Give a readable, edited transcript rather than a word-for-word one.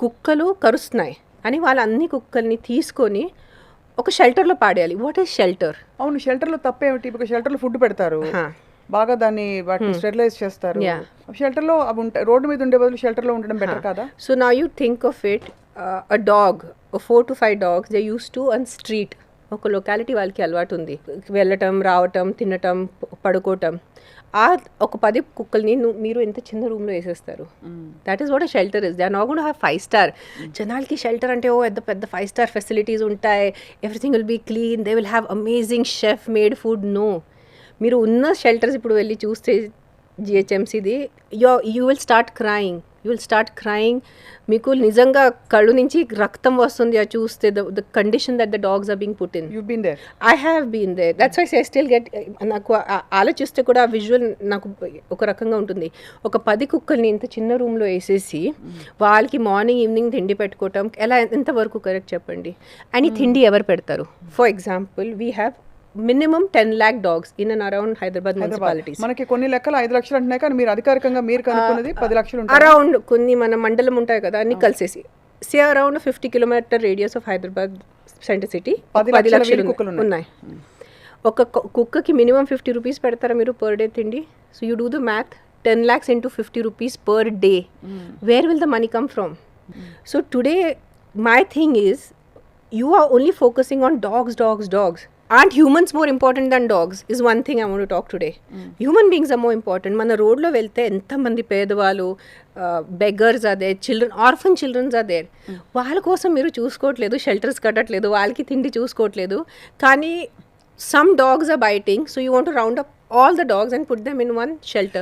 కుక్కలు కరుస్తున్నాయి అని వాళ్ళు అన్ని కుక్కల్ని తీసుకొని ఒక షెల్టర్లో పాడేయాలి. What is shelter? అవును, షెల్టర్లో తప్పేమిటి? ఇప్పుడు షెల్టర్లో ఫుడ్ పెడతారు, బాగా దాన్ని వాటిని స్టెరిలైజ్ చేస్తారు. షెల్టర్లో అవి ఉంటాయి, రోడ్డు మీద ఉండే బదులు షెల్టర్లో ఉండడం బెటర్ కదా? So now you think of it, a dog, 4 to 5 dogs they use to on street. ఒక లొకాలిటీ వాళ్ళకి అలవాటు ఉంది, వెళ్ళటం, రావటం, తినటం, పడుకోవటం. ఆ ఒక 10 కుక్కల్ని మీరు ఎంత చిన్న రూమ్లో వేసేస్తారు? That is what a shelter is. They are not going to have 5 star. జనాలకి షెల్టర్ అంటే పెద్ద 5 star ఫెసిలిటీస్ ఉంటాయి, everything will be clean, they will have amazing chef made food. No, మీరు ఉన్న షెల్టర్స్ ఇప్పుడు వెళ్ళి చూస్తే జిహెచ్ఎంసీది, యూ విల్ స్టార్ట్ క్రయింగ్. మీకు నిజంగా కళ్ళు నుంచి రక్తం వస్తుంది అది చూస్తే, the condition that the dogs are being put in. You been there? I have been there. That's why I still get, నాకు ఆలోచిస్తే కూడా ఆ విజువల్ నాకు ఒక రకంగా ఉంటుంది. ఒక 10 కుక్కల్ని ఇంత చిన్న రూమ్లో వేసేసి వాళ్ళకి మార్నింగ్ ఈవినింగ్ తిండి పెట్టుకోవటం ఎంతవరకు కరెక్ట్ చెప్పండి? అండ్ ఈ తిండి ఎవరు పెడతారు? For example, we have minimum 10 lakh dogs in and around Hyderabad municipalities. మనకి కొన్ని లెక్కలు 5 లక్షలు అంటున్నాయి, కానీ మీరు అధికారికంగా మీరు కనుక్కున్నది 10 లక్షలు ఉంటాయి. అరౌండ్ కొన్ని మన మండలం ఉంటాయి కదా, అన్ని కలిసేసి say around 50 kilometer radius of Hyderabad center city 10 లక్షలు ఉన్నాయి. ఒక కుక్కకి మినిమం 50 rupees పెడతారా మీరు పర్ డే తిండి? So you do the math, 10 lakhs into 50 rupees per day. Where will the money come from? So today my thing is, you are only focusing on dogs. Aren't humans more important than dogs is one thing I want to talk today. Human beings are more important. మన రోడ్లో వెళ్తే ఎంతమంది పేదవాళ్ళు, beggars are there, children, orphan childrens are there. వాళ్ళ కోసం మీరు చూసుకోవట్లేదు, shelters కట్టట్లేదు, వాళ్ళకి తిండి చూసుకోవట్లేదు. కానీ some dogs are biting, so you want to round up all the dogs and put them in one shelter.